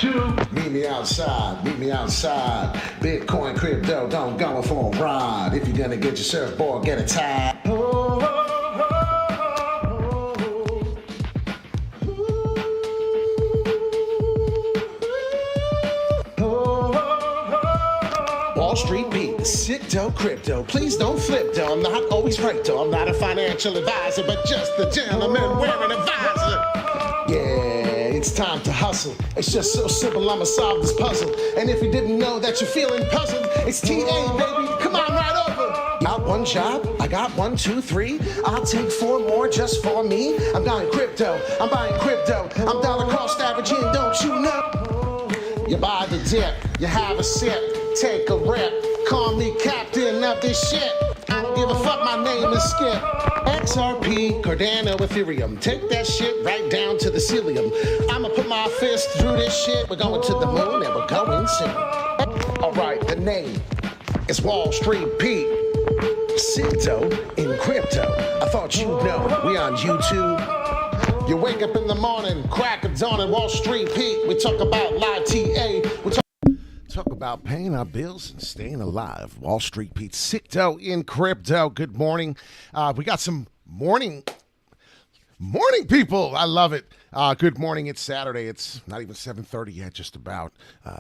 Meet me outside, Bitcoin, crypto, don't go for a ride. If you're gonna get your surfboard, get a tie. Wall Street beat, sick dough, crypto. Please don't flip though. I'm not always right though. I'm not a financial advisor, but just the gentleman wearing a visor. Yeah, it's time to hustle. It's just so simple, I'ma solve this puzzle. And if you didn't know that you're feeling puzzled, it's TA, baby. Come on right over. Got one job, I got 1, 2, 3. I'll take 4 more just for me. I'm buying crypto, I'm dollar cost averaging, don't you know? You buy the dip, you have a sip, take a rip. Call me captain of this shit. I don't give a fuck, my name is Skip. XRP, Cardano, Ethereum. Take that shit right down to the cilium. I'ma put my fist through this shit. We're going to the moon and we're going soon. Alright, the name is Wall Street Pete. Crypto in crypto. I thought you'd know. We on YouTube. You wake up in the morning, crack of dawn at Wall Street Pete. We talk about live TA. We talk about paying our bills and staying alive. Wall Street Pete, Crypto in crypto. Good morning. We got some morning people. I love it. Good morning. It's Saturday. It's not even 7:30 yet, just about.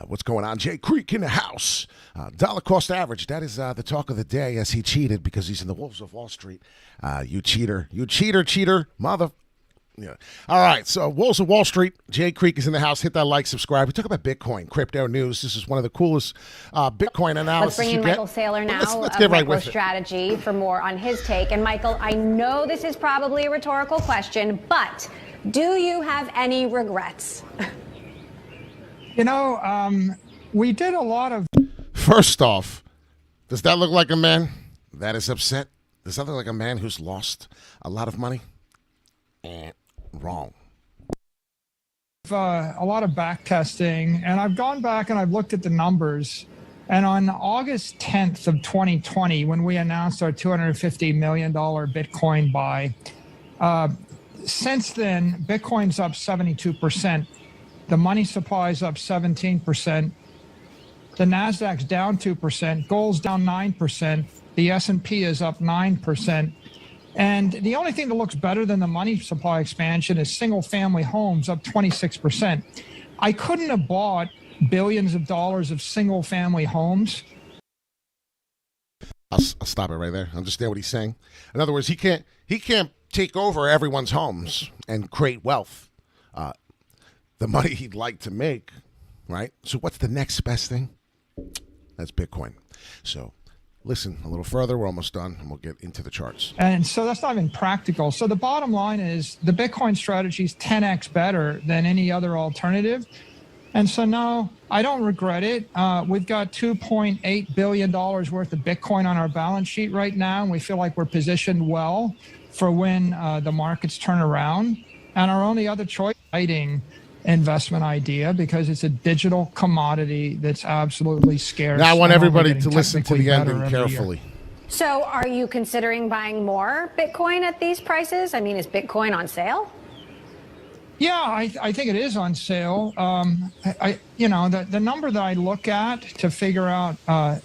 What's going on? Jay Creek in the house. Dollar cost average. That is the talk of the day as he cheated because he's in the Wolves of Wall Street. You cheater. You cheater, mother. Yeah. All right. So Wolves of Wall Street. Jay Creek is in the house. Hit that like, subscribe. We talk about Bitcoin, crypto news. This is one of the coolest Bitcoin analysis. Let's bring in Michael Saylor now let's get right with it. Strategy for more on his take. And Michael, I know this is probably a rhetorical question, but do you have any regrets? You know, we did a lot of. First off, does that look like a man that is upset? Does that look like a man who's lost a lot of money? Wrong. A lot of back testing, and I've gone back and I've looked at the numbers. And on August 10th of 2020, when we announced our $250 million Bitcoin buy, since then, Bitcoin's up 72%. The money supply is up 17%. The Nasdaq's down 2%. Gold's down 9%. The S&P is up 9%. And the only thing that looks better than the money supply expansion is single-family homes up 26%. I couldn't have bought billions of dollars of single-family homes. I'll stop it right there. Understand what he's saying? In other words, he can't take over everyone's homes and create wealth. The money he'd like to make, right? So what's the next best thing? That's Bitcoin. So listen a little further. We're almost done, and we'll get into the charts. And so that's not even practical. So the bottom line is the Bitcoin strategy is 10x better than any other alternative. And so, no, I don't regret it. We've got $2.8 billion worth of Bitcoin on our balance sheet right now, and we feel like we're positioned well for when the markets turn around. And our only other choice is exciting investment idea because it's a digital commodity that's absolutely scarce. Now I want everybody to listen to the ending carefully. So are you considering buying more Bitcoin at these prices? I mean, is Bitcoin on sale? Yeah, I think it is on sale. The number that I look at to figure out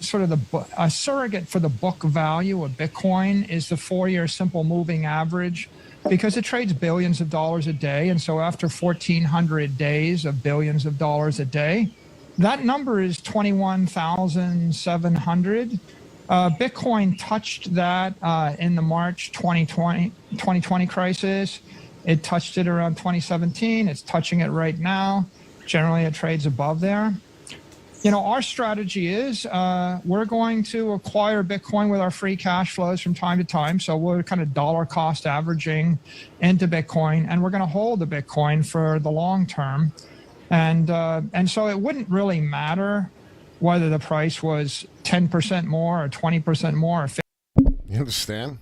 sort of a surrogate for the book value of Bitcoin is the 4-year simple moving average, because it trades billions of dollars a day. And so after 1,400 days of billions of dollars a day, that number is 21,700. Bitcoin touched that in the March 2020 crisis. It touched it around 2017. It's touching it right now. Generally, it trades above there. You know, our strategy is we're going to acquire Bitcoin with our free cash flows from time to time. So we're kind of dollar cost averaging into Bitcoin, and we're going to hold the Bitcoin for the long term. And so it wouldn't really matter whether the price was 10% more or 20% more. You understand?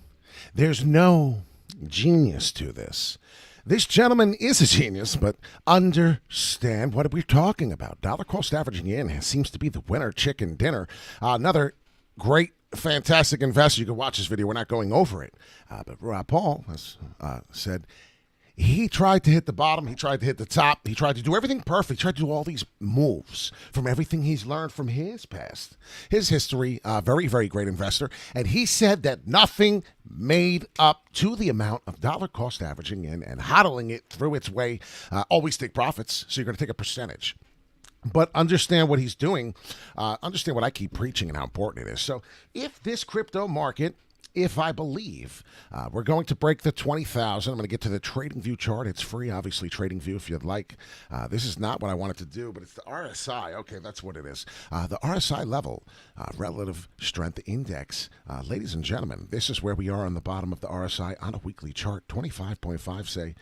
There's no genius to this. This gentleman is a genius, but understand what we're talking about. Dollar cost averaging in seems to be the winner chicken dinner. Another great, fantastic investor. You can watch this video. We're not going over it. But Rob Paul has said, he tried to hit the bottom. He tried to hit the top. He tried to do everything perfect. He tried to do all these moves from everything he's learned from his past, his history. Very, very great investor. And he said that nothing made up to the amount of dollar cost averaging and hodling it through its way. Always take profits, so you're going to take a percentage. But understand what he's doing. Understand what I keep preaching and how important it is. So if this crypto market, if I believe we're going to break the 20,000, I'm going to get to the TradingView chart. It's free, obviously, TradingView if you'd like. This is not what I wanted to do, but it's the RSI. Okay, that's what it is. The RSI level, Relative Strength Index. Ladies and gentlemen, this is where we are on the bottom of the RSI on a weekly chart, 25.5, say.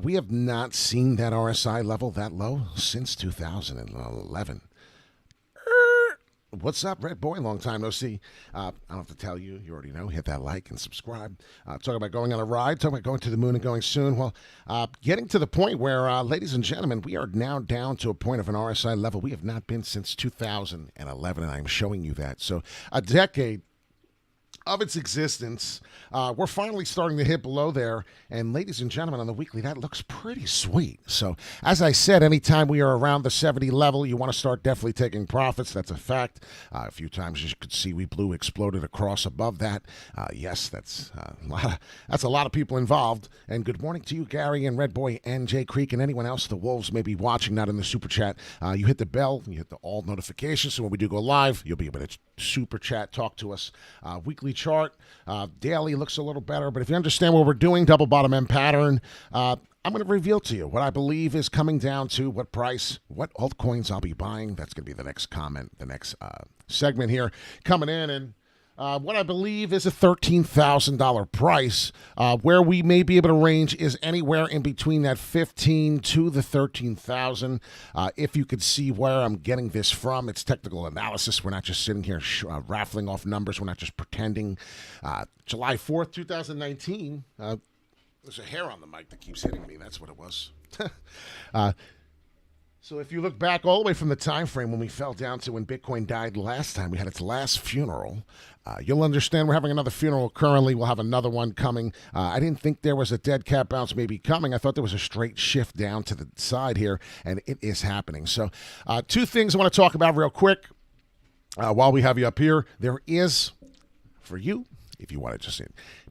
We have not seen that RSI level that low since 2011. What's up, Red Boy? Long time no see. I don't have to tell you. You already know. Hit that like and subscribe. Talk about going on a ride. Talk about going to the moon and going soon. Well, getting to the point where, ladies and gentlemen, we are now down to a point of an RSI level we have not been since 2011, and I'm showing you that. So a decade of its existence, we're finally starting to hit below there. And ladies and gentlemen, on the weekly, that looks pretty sweet. So as I said, anytime we are around the 70 level, you want to start definitely taking profits. That's a fact. A few times you could see we exploded across above that. Yes, that's a lot of people involved. And good morning to you, Gary and Red Boy and Jay Creek and anyone else. The Wolves may be watching, not in the super chat. You hit the bell, you hit the all notifications. So when we do go live, you'll be able to super chat, talk to us. Weekly chart, daily looks a little better, but if you understand what we're doing, double bottom end pattern, I'm going to reveal to you what I believe is coming down to what price, what altcoins I'll be buying. That's going to be the next comment, the next segment here coming in, and what I believe is a $13,000 price. Where we may be able to range is anywhere in between that 15 to the 13,000. If you could see where I'm getting this from, it's technical analysis. We're not just sitting here raffling off numbers. We're not just pretending. July 4th, 2019. There's a hair on the mic that keeps hitting me. That's what it was. So if you look back all the way from the time frame when we fell down to when Bitcoin died last time, we had its last funeral. You'll understand we're having another funeral currently. We'll have another one coming. I didn't think there was a dead cat bounce maybe coming. I thought there was a straight shift down to the side here, and it is happening. So two things I want to talk about real quick while we have you up here. There is, for you, if you want to just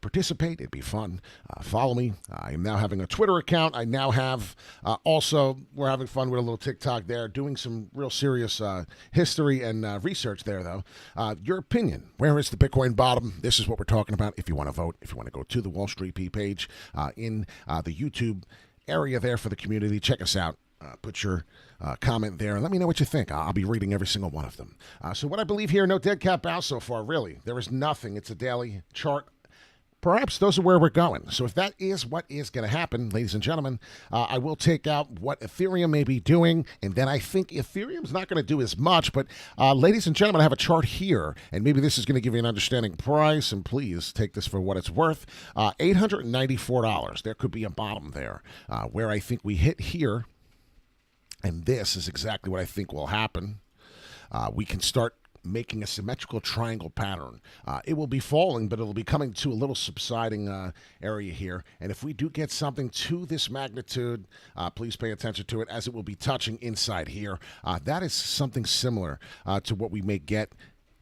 participate, it'd be fun. Follow me. I am now having a Twitter account. I now have also, we're having fun with a little TikTok there, doing some real serious history and research there, though. Your opinion, where is the Bitcoin bottom? This is what we're talking about. If you want to vote, if you want to go to the Wall Street P page in the YouTube area there for the community, check us out. Put your comment there and let me know what you think. I'll be reading every single one of them. So what I believe here, no dead cat bounce so far, really. There is nothing. It's a daily chart. Perhaps those are where we're going. So if that is what is going to happen, ladies and gentlemen, I will take out what Ethereum may be doing, and then I think Ethereum's not going to do as much. But ladies and gentlemen, I have a chart here, and maybe this is going to give you an understanding price, and please take this for what it's worth. $894. There could be a bottom there where I think we hit here. And this is exactly what I think will happen. We can start making a symmetrical triangle pattern. It will be falling, but it'll be coming to a little subsiding area here. And if we do get something to this magnitude, please pay attention to it as it will be touching inside here. That is something similar to what we may get.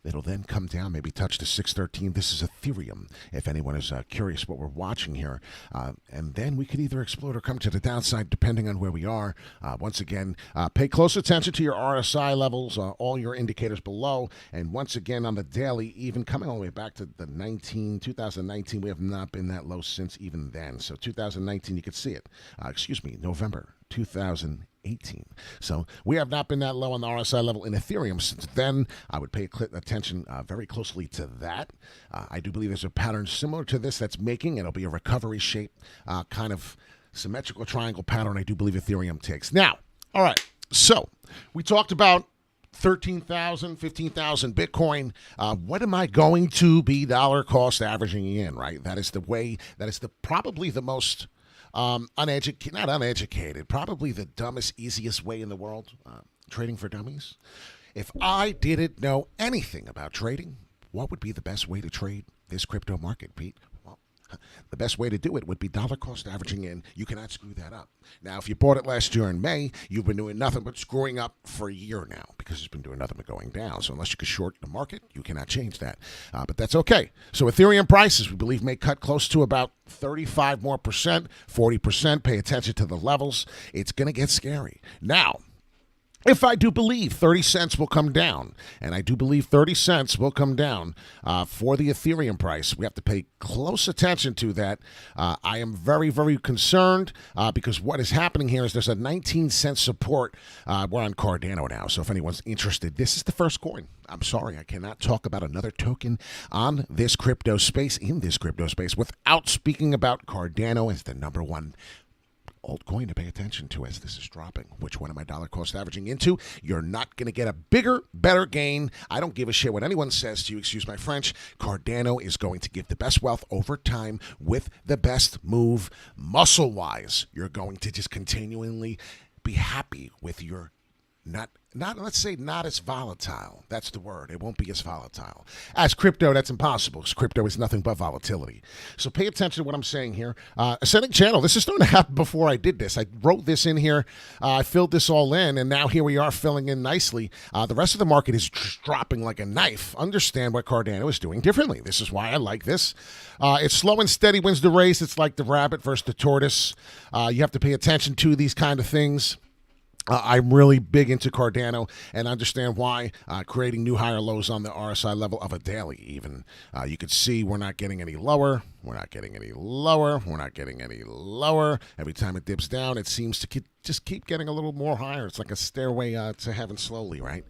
It'll then come down, maybe touch to 613. This is Ethereum, if anyone is curious what we're watching here. And then we could either explode or come to the downside, depending on where we are. Once again, pay close attention to your RSI levels, all your indicators below. And once again, on the daily, even coming all the way back to the 2019, we have not been that low since even then. So 2019, you could see it. November 2018. So we have not been that low on the RSI level in Ethereum since then. I would pay attention very closely to that. I do believe there's a pattern similar to this that's making. It'll be a recovery shape, kind of symmetrical triangle pattern. I do believe Ethereum takes. Now, all right. So we talked about 13,000, 15,000 Bitcoin. What am I going to be dollar cost averaging in, right? That is the way, that is probably the most not uneducated, probably the dumbest, easiest way in the world, trading for dummies. If I didn't know anything about trading, what would be the best way to trade this crypto market, Pete? Well, The best way to do it would be dollar cost averaging in. You cannot screw that up. Now, if you bought it last year in May, you've been doing nothing but screwing up for a year now because it's been doing nothing but going down. So unless you can short the market, you cannot change that. But that's okay. So Ethereum prices, we believe, may cut close to about 35 more percent, 40%. Pay attention to the levels. It's going to get scary. Now, if I do believe 30 cents will come down, and I do believe 30 cents will come down for the Ethereum price, we have to pay close attention to that. I am very, very concerned because what is happening here is there's a 19-cent support. We're on Cardano now, so if anyone's interested, this is the first coin. I'm sorry, I cannot talk about another token on this crypto space, without speaking about Cardano as the number one altcoin to pay attention to as this is dropping. Which one am I dollar cost averaging into? You're not going to get a bigger, better gain. I don't give a shit what anyone says to you. Excuse my French. Cardano is going to give the best wealth over time with the best move muscle-wise. You're going to just continually be happy with your let's say not as volatile. That's the word. It won't be as volatile. As crypto, that's impossible because crypto is nothing but volatility. So pay attention to what I'm saying here. Ascending channel, this is starting to happen before I did this. I wrote this in here. I filled this all in, and now here we are filling in nicely. The rest of the market is dropping like a knife. Understand what Cardano is doing differently. This is why I like this. It's slow and steady wins the race. It's like the rabbit versus the tortoise. You have to pay attention to these kind of things. I'm really big into Cardano and understand why, creating new higher lows on the RSI level of a daily even. You can see we're not getting any lower. We're not getting any lower. We're not getting any lower. Every time it dips down, it seems to just keep getting a little more higher. It's like a stairway to heaven slowly, right?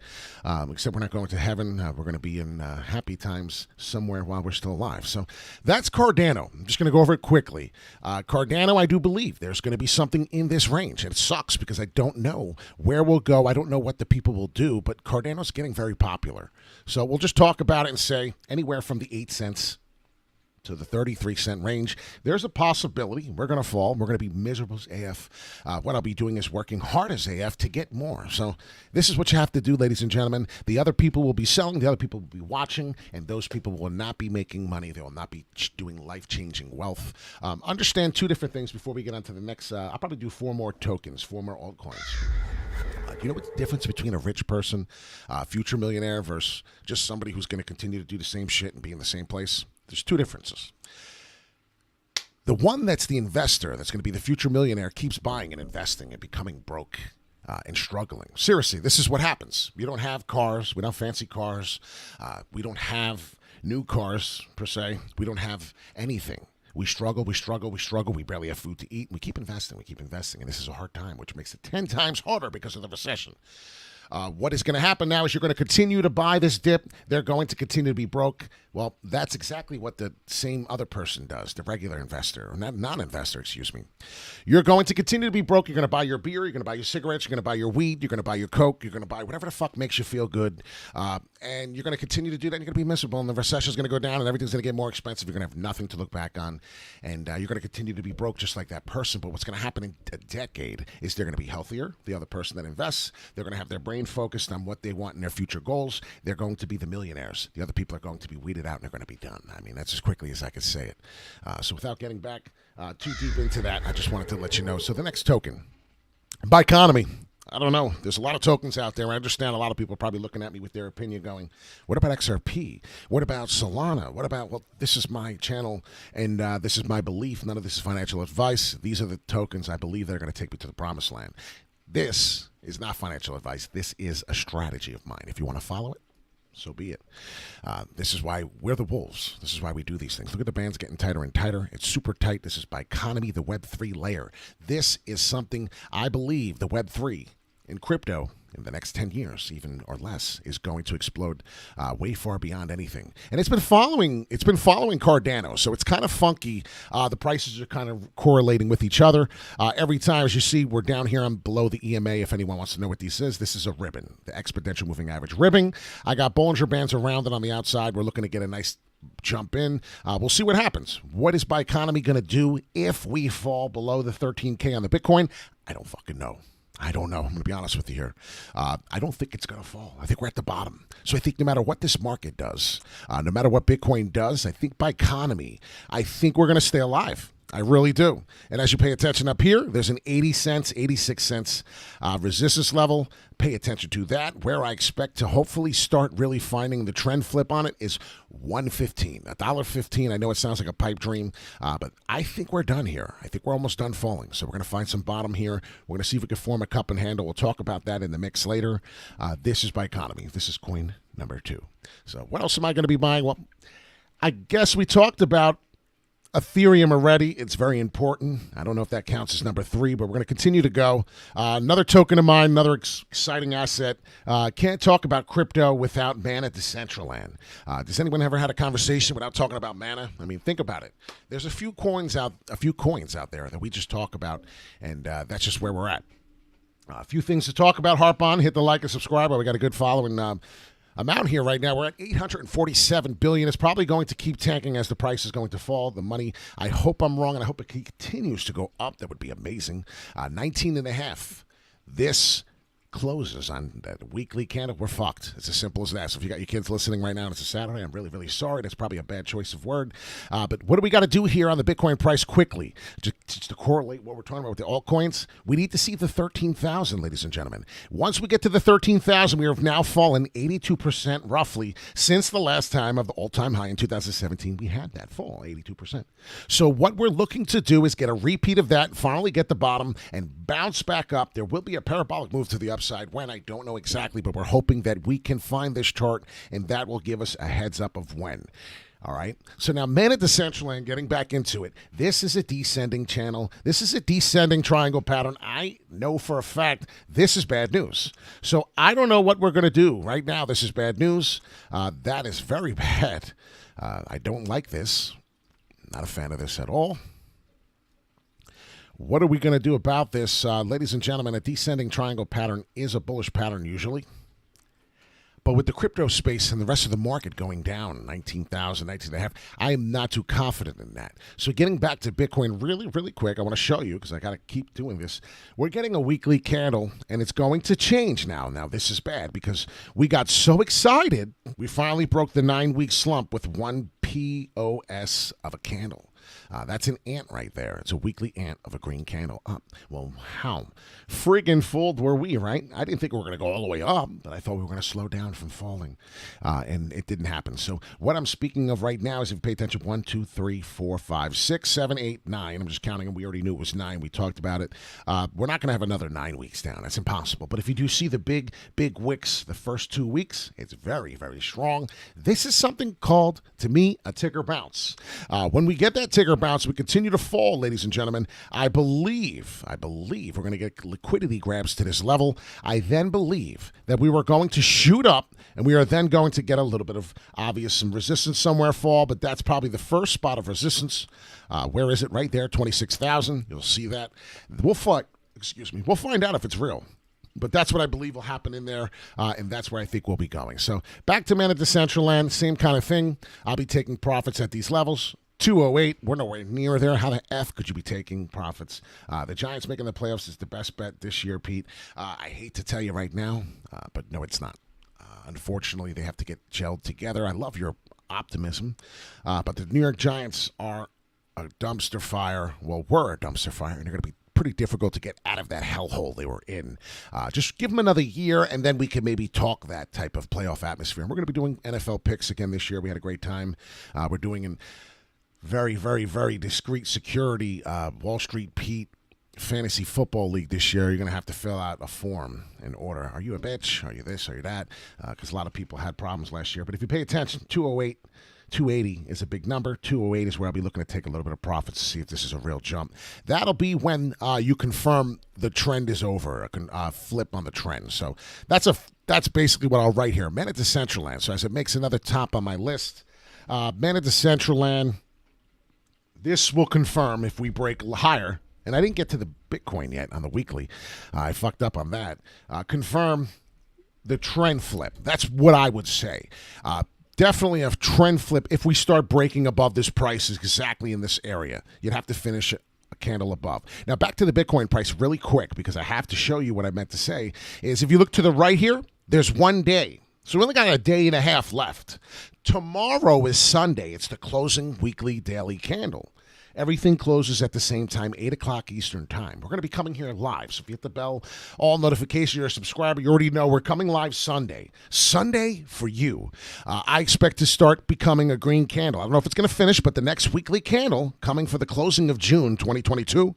Except we're not going to heaven. We're going to be in happy times somewhere while we're still alive. So that's Cardano. I'm just going to go over it quickly. Cardano, I do believe there's going to be something in this range. And it sucks because I don't know where we'll go. I don't know what the people will do. But Cardano's getting very popular. So we'll just talk about it and say anywhere from the 8 cents to the 33-cent range, there's a possibility we're going to fall. We're going to be miserable as AF. What I'll be doing is working hard as AF to get more. So this is what you have to do, ladies and gentlemen. The other people will be selling. The other people will be watching. And those people will not be making money. They will not be doing life-changing wealth. Understand two different things before we get on to the next. I'll probably do 4 more tokens, 4 more altcoins. Do you know what the difference between a rich person, future millionaire, versus just somebody who's going to continue to do the same shit and be in the same place? There's 2 differences. The one that's the investor, that's going to be the future millionaire, keeps buying and investing and becoming broke and struggling. Seriously, this is what happens. We don't have cars. We don't have fancy cars. We don't have new cars, per se. We don't have anything. We struggle. We barely have food to eat. We keep investing. And this is a hard time, which makes it 10 times harder because of the recession. What is going to happen now is you're going to continue to buy this dip. They're going to continue to be broke. Well, that's exactly what the same other person does, the regular investor, or non-investor, excuse me. You're going to continue to be broke. You're going to buy your beer. You're going to buy your cigarettes. You're going to buy your weed. You're going to buy your Coke. You're going to buy whatever the fuck makes you feel good. And you're going to continue to do that. And you're going to be miserable. And the recession is going to go down and everything's going to get more expensive. You're going to have nothing to look back on. And you're going to continue to be broke just like that person. But what's going to happen in a decade is they're going to be healthier. The other person that invests, they're going to have their brain focused on what they want in their future goals. They're going to be the millionaires. The other people are going to be weeded out and they're going to be done. I mean, that's as quickly as I could say it. So without getting back too deep into that, I just wanted to let you know. So the next token, by economy. I don't know. There's a lot of tokens out there. I understand a lot of people are probably looking at me with their opinion going, what about XRP? What about Solana? What about, well, this is my channel and this is my belief. None of this is financial advice. These are the tokens I believe that are going to take me to the promised land. This is not financial advice. This is a strategy of mine. If you want to follow it, so be it. This is why we're the wolves. This is why we do these things. Look at the bands getting tighter and tighter. It's super tight. This is by economy, the Web3 layer. This is something I believe the Web3 in crypto in the next 10 years, even or less, is going to explode way far beyond anything. And it's been following Cardano, so it's kind of funky. The prices are kind of correlating with each other. Every time, as you see, we're down here. I'm below the EMA. If anyone wants to know what this is a ribbon, the exponential moving average ribbon. I got Bollinger Bands around it on the outside. We're looking to get a nice jump in. We'll see what happens. What is Bioeconomy going to do if we fall below the 13K on the Bitcoin? I don't fucking know. I don't know. I'm going to be honest with you here. I don't think it's going to fall. I think we're at the bottom. So I think no matter what this market does, no matter what Bitcoin does, I think by economy, I think we're going to stay alive. I really do. And as you pay attention up here, there's an 80 cents, 86 cents resistance level. Pay attention to that. Where I expect to hopefully start really finding the trend flip on it is $1.15. $1.15. I know it sounds like a pipe dream, but I think we're done here. I think we're almost done falling. So we're going to find some bottom here. We're going to see if we can form a cup and handle. We'll talk about that in the mix later. This is by economy. This is coin number 2. So what else am I going to be buying? Well, I guess we talked about Ethereum already. It's very important. I don't know if that counts as number 3, but we're going to continue to go. Another token of mine, another exciting asset. Can't talk about crypto without Mana Decentraland. Does anyone ever had a conversation without talking about Mana? I mean, think about it. There's a few coins out there that we just talk about, and that's just where we're at. A few things to talk about. Harp on, hit the like and subscribe. We got a good following. Amount here right now. We're at $847 billion. It's probably going to keep tanking as the price is going to fall. The money, I hope I'm wrong, and I hope it continues to go up. That would be amazing. 19.5. This closes on that weekly candle. We're fucked. It's as simple as that. So if you got your kids listening right now and it's a Saturday, I'm really, really sorry. That's probably a bad choice of word. But what do we got to do here on the Bitcoin price quickly? Just to correlate what we're talking about with the altcoins, we need to see the 13,000, ladies and gentlemen. Once we get to the 13,000, we have now fallen 82% roughly since the last time of the all-time high in 2017. We had that fall, 82%. So what we're looking to do is get a repeat of that, finally get the bottom, and bounce back up. There will be a parabolic move to the upside. When, I don't know exactly, but we're hoping that we can find this chart, and that will give us a heads up of when. All right. So now Mana Decentraland, getting back into it. This is a descending channel. This is a descending triangle pattern. I know for a fact this is bad news. So I don't know what we're going to do. Right now, this is bad news. That is very bad. I don't like this. Not a fan of this at all. What are we going to do about this? Ladies and gentlemen, a descending triangle pattern is a bullish pattern usually. But with the crypto space and the rest of the market going down, 19,000, 19.5, I am not too confident in that. So getting back to Bitcoin really, really quick, I want to show you, because I got to keep doing this. We're getting a weekly candle, and it's going to change now. Now, this is bad, because we got so excited, we finally broke the 9-week slump with one POS of a candle. That's an ant right there. It's a weekly ant of a green candle up. Well, how friggin' fooled were we, right? I didn't think we were going to go all the way up, but I thought we were going to slow down from falling, and it didn't happen. So what I'm speaking of right now is, if you pay attention, 1, 2, 3, 4, 5, 6, 7, 8, 9. I'm just counting them. We already knew it was 9. We talked about it. We're not going to have another 9 weeks down. That's impossible. But if you do see the big wicks the first 2 weeks, it's very, very strong. This is something called, to me, a ticker bounce. When we get that ticker bounce, we continue to fall, ladies and gentlemen. I believe we're going to get liquidity grabs to this level. I then believe that we were going to shoot up, and we are then going to get a little bit of obvious some resistance somewhere fall, but that's probably the first spot of resistance. Where is it? Right there, 26,000. You'll see that. We'll find out if it's real. But that's what I believe will happen in there, and that's where I think we'll be going. So back to Mana Decentraland, same kind of thing. I'll be taking profits at these levels. 208, we're nowhere near there. How the F could you be taking profits? The Giants making the playoffs is the best bet this year, Pete. I hate to tell you right now, but no, it's not. Unfortunately, they have to get gelled together. I love your optimism, but the New York Giants are a dumpster fire. Well, were a dumpster fire, and they're going to be pretty difficult to get out of that hellhole they were in. Just give them another year, and then we can maybe talk that type of playoff atmosphere. And we're going to be doing NFL picks again this year. We had a great time. We're doing in very, very, very discreet security Wall Street Pete Fantasy Football League this year. You're going to have to fill out a form in order. Are you a bitch? Are you this? Are you that? Because a lot of people had problems last year. But if you pay attention, 208, 280 is a big number. 208 is where I'll be looking to take a little bit of profits to see if this is a real jump. That'll be when you confirm the trend is over, a flip on the trend. So that's basically what I'll write here. Mana Decentraland. So as it makes another top on my list, Mana Decentraland, this will confirm if we break higher. And I didn't get to the Bitcoin yet on the weekly. I fucked up on that. Confirm the trend flip. That's what I would say. Definitely a trend flip if we start breaking above this price exactly in this area. You'd have to finish a candle above. Now back to the Bitcoin price really quick, because I have to show you what I meant to say, is if you look to the right here, there's 1 day. So we only got a day and a half left. Tomorrow is Sunday. It's the closing weekly daily candle. Everything closes at the same time, 8 o'clock Eastern time. We're going to be coming here live. So if you hit the bell, all notifications, you're a subscriber, you already know we're coming live Sunday. Sunday for you. I expect to start becoming a green candle. I don't know if it's going to finish, but the next weekly candle coming for the closing of June 2022,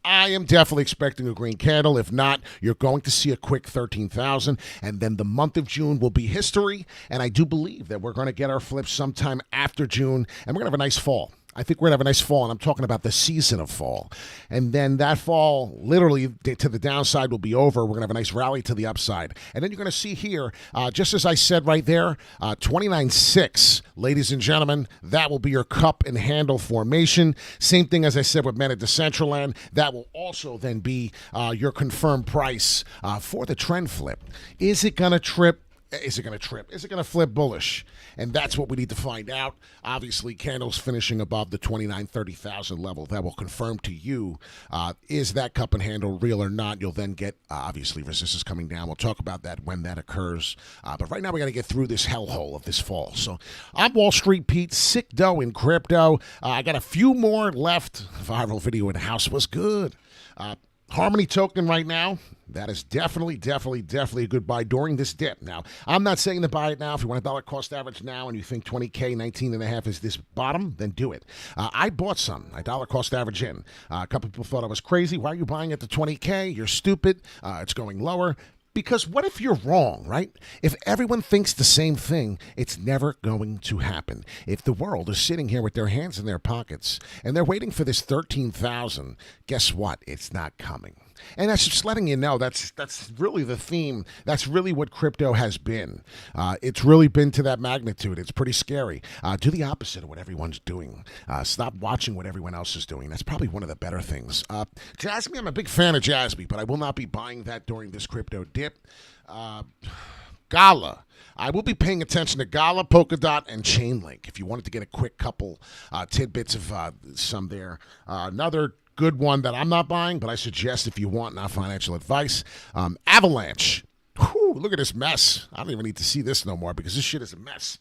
I am definitely expecting a green candle. If not, you're going to see a quick 13,000. And then the month of June will be history. And I do believe that we're going to get our flips sometime after June. And we're going to have a nice fall. I think we're going to have a nice fall, and I'm talking about the season of fall. And then that fall, literally to the downside, will be over. We're going to have a nice rally to the upside. And then you're going to see here, just as I said right there, 29.6, ladies and gentlemen, that will be your cup and handle formation. Same thing as I said with Men at Decentraland. That will also then be your confirmed price for the trend flip. Is it going to trip? Is it going to trip? Is it going to flip bullish? And that's what we need to find out. Obviously, candles finishing above the 29,30,000 level. That will confirm to you, is that cup and handle real or not? You'll then get, obviously, resistance coming down. We'll talk about that when that occurs. But right now, we got to get through this hellhole of this fall. So I'm Wall Street Pete, sick dough in crypto. I got a few more left. Viral video in the house was good. Harmony token right now, that is definitely a good buy during this dip. Now, I'm not saying to buy it now. If you want a dollar cost average now and you think 20K, 19.5 is this bottom, then do it. I bought some. I dollar cost average in. A couple people thought I was crazy. Why are you buying at the 20K? You're stupid. It's going lower. Because what if you're wrong, right? If everyone thinks the same thing, it's never going to happen. If the world is sitting here with their hands in their pockets and they're waiting for this 13,000, guess what? It's not coming. And that's just letting you know that's really the theme. That's really what crypto has been. It's really been to that magnitude. It's pretty scary. Do the opposite of what everyone's doing. Stop watching what everyone else is doing. That's probably one of the better things. Jasmine, I'm a big fan of Jasmine, but I will not be buying that during this crypto dip. Gala. I will be paying attention to Gala, Polkadot, and Chainlink. If you wanted to get a quick couple tidbits of some there. Another good one that I'm not buying, but I suggest if you want, not financial advice. Avalanche. Whew, look at this mess. I don't even need to see this no more because this shit is a mess.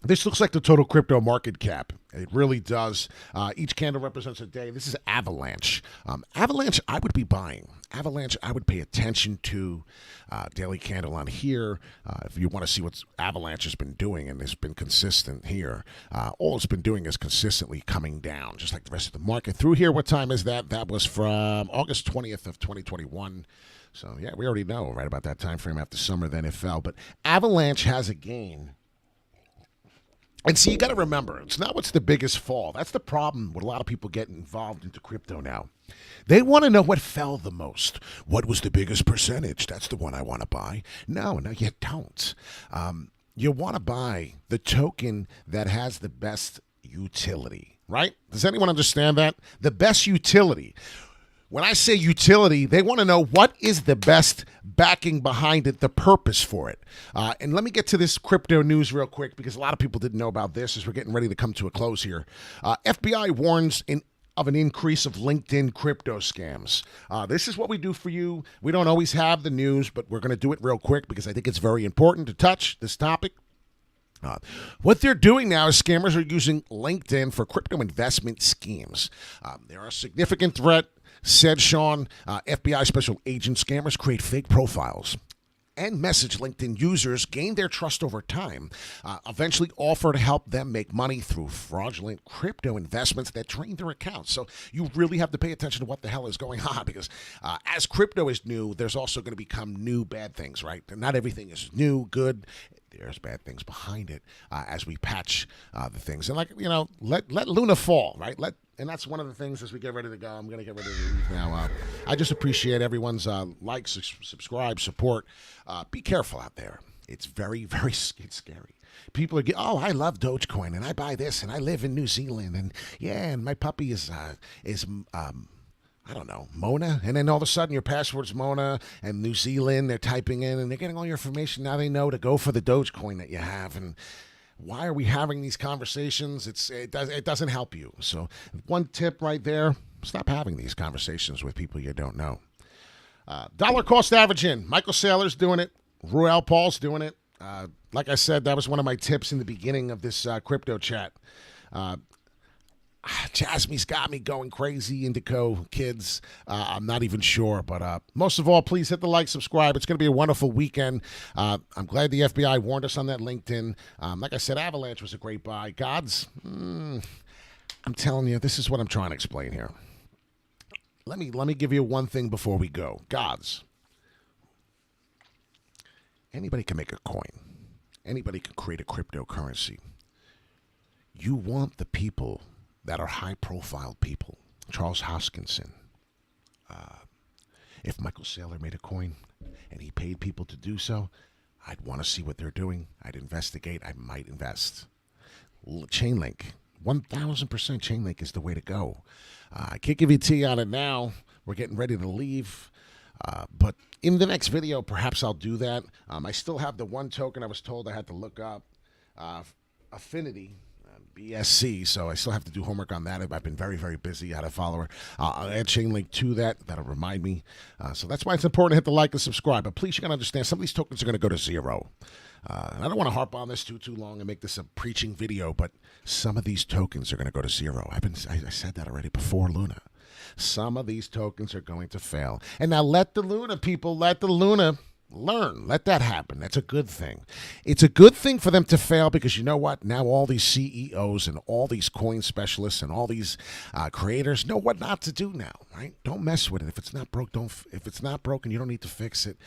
This looks like the total crypto market cap. It really does. Each candle represents a day. This is Avalanche. Avalanche, I would be buying. Avalanche, I would pay attention to. Daily candle on here. If you want to see what Avalanche has been doing, and it's been consistent here. All it's been doing is consistently coming down, just like the rest of the market. Through here, what time is that? That was from August 20th of 2021. So, yeah, we already know right about that time frame after summer, then it fell. But Avalanche has a gain. And see, you got to remember, it's not what's the biggest fall. That's the problem with a lot of people getting involved into crypto now. They want to know what fell the most. What was the biggest percentage? That's the one I want to buy. No, you don't. You want to buy the token that has the best utility, right? Does anyone understand that? The best utility. When I say utility, they want to know what is the best backing behind it, the purpose for it. And let me get to this crypto news real quick because a lot of people didn't know about this as we're getting ready to come to a close here. FBI warns of an increase of LinkedIn crypto scams. This is what we do for you. We don't always have the news, but we're going to do it real quick because I think it's very important to touch this topic. What they're doing now is scammers are using LinkedIn for crypto investment schemes. They are a significant threat. Said Sean, FBI special agent. Scammers create fake profiles and message LinkedIn users, gain their trust over time, eventually offer to help them make money through fraudulent crypto investments that drain their accounts. So you really have to pay attention to what the hell is going on because as crypto is new, there's also going to become new bad things, right? Not everything is new, good. There's bad things behind it as we patch the things. And let Luna fall, right? And that's one of the things as we get ready to go. I'm going to get ready to leave now. I just appreciate everyone's likes, subscribe, support. Be careful out there. It's very, very scary. People are I love Dogecoin and I buy this and I live in New Zealand and and my puppy is I don't know, Mona, and then all of a sudden your password's Mona and New Zealand. They're typing in and they're getting all your information. Now they know to go for the Dogecoin that you have and. Why are we having these conversations? It doesn't help you. So one tip right there, stop having these conversations with people you don't know. Dollar cost averaging. Michael Saylor's doing it. Ruel Paul's doing it. Like I said, that was one of my tips in the beginning of this crypto chat. Jasmine's got me going crazy, Indico kids. I'm not even sure. But most of all, please hit the like, subscribe. It's going to be a wonderful weekend. I'm glad the FBI warned us on that LinkedIn. Like I said, Avalanche was a great buy. Gods, I'm telling you, this is what I'm trying to explain here. Let me give you one thing before we go. Gods. Anybody can make a coin. Anybody can create a cryptocurrency. You want the people that are high-profile people. Charles Hoskinson. If Michael Saylor made a coin and he paid people to do so, I'd want to see what they're doing. I'd investigate. I might invest. Chainlink. 1,000% Chainlink is the way to go. I can't give you tea on it now. We're getting ready to leave. But in the next video, perhaps I'll do that. I still have the one token I was told I had to look up. Affinity. BSC, so I still have to do homework on that. I've been very, very busy. I had a follower. I'll add Chainlink to that. That'll remind me. So that's why it's important to hit the like and subscribe. But please, you got to understand, some of these tokens are going to go to zero. And I don't want to harp on this too long and make this a preaching video, but some of these tokens are going to go to zero. I said that already before Luna. Some of these tokens are going to fail. And now let the Luna people, let the Luna learn. Let that happen. That's a good thing. It's a good thing for them to fail because you know what? Now all these CEOs and all these coin specialists and all these creators know what not to do now, right? Don't mess with it. If it's not broke, if it's not broken, you don't need to fix it.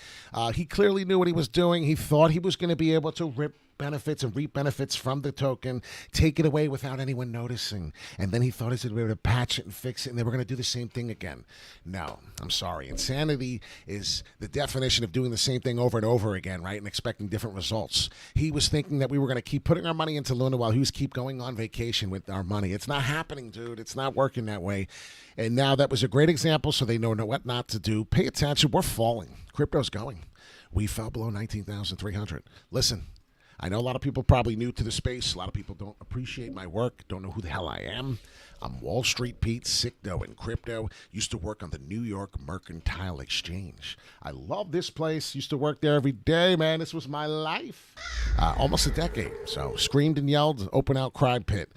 He clearly knew what he was doing. He thought he was going to be able to rip benefits and reap benefits from the token, take it away without anyone noticing. And then he thought he was going to be able to patch it and fix it, and they were going to do the same thing again. No, I'm sorry. Insanity is the definition of doing the same thing over and over again, right, and expecting different results. He was thinking that we were going to keep putting our money into Luna while he was keep going on vacation with our money. It's not happening, dude. It's not working that way. And now that was a great example, so they know what not to do. Pay attention. We're falling. Crypto's going. We fell below 19,300. Listen, I know a lot of people probably new to the space. A lot of people don't appreciate my work, don't know who the hell I am. I'm Wall Street Pete, Sicto in crypto. Used to work on the New York Mercantile Exchange. I love this place. Used to work there every day, man. This was my life. Almost a decade. So screamed and yelled, open outcry pit.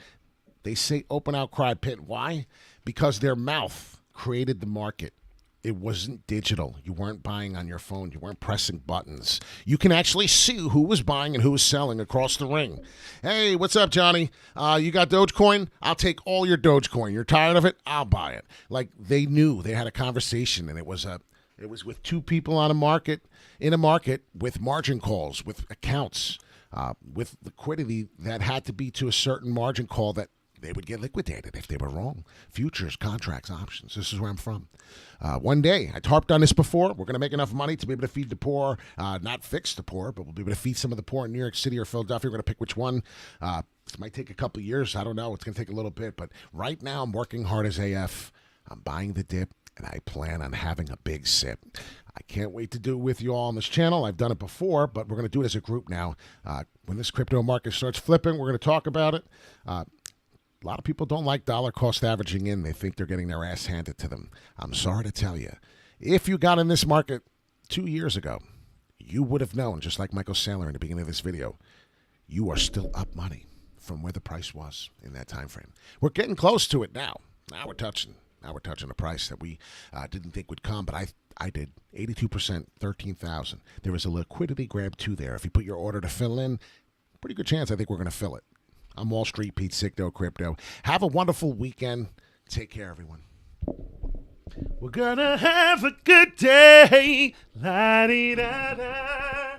They say open outcry pit. Why? Because their mouth created the market. It wasn't digital. You weren't buying on your phone. You weren't pressing buttons. You can actually see who was buying and who was selling across the ring. Hey, what's up, Johnny? You got Dogecoin? I'll take all your Dogecoin. You're tired of it? I'll buy it. Like, they knew. They had a conversation, and it was with two people in a market with margin calls, with accounts, with liquidity that had to be to a certain margin call that they would get liquidated if they were wrong. Futures, contracts, options. This is where I'm from. One day, I harped on this before. We're going to make enough money to be able to feed the poor, not fix the poor, but we'll be able to feed some of the poor in New York City or Philadelphia. We're going to pick which one. This might take a couple of years. I don't know. It's going to take a little bit. But right now, I'm working hard as AF. I'm buying the dip, and I plan on having a big sip. I can't wait to do it with you all on this channel. I've done it before, but we're going to do it as a group now. When this crypto market starts flipping, we're going to talk about it. A lot of people don't like dollar cost averaging in. They think they're getting their ass handed to them. I'm sorry to tell you, if you got in this market 2 years ago, you would have known, just like Michael Saylor in the beginning of this video, you are still up money from where the price was in that time frame. We're getting close to it now. Now we're touching a price that we didn't think would come, but I did. 82%, 13,000. There was a liquidity grab too there. If you put your order to fill in, pretty good chance I think we're going to fill it. I'm Wall Street Pete, Sicto Crypto. Have a wonderful weekend. Take care, everyone. We're gonna have a good day. La-di-da-da.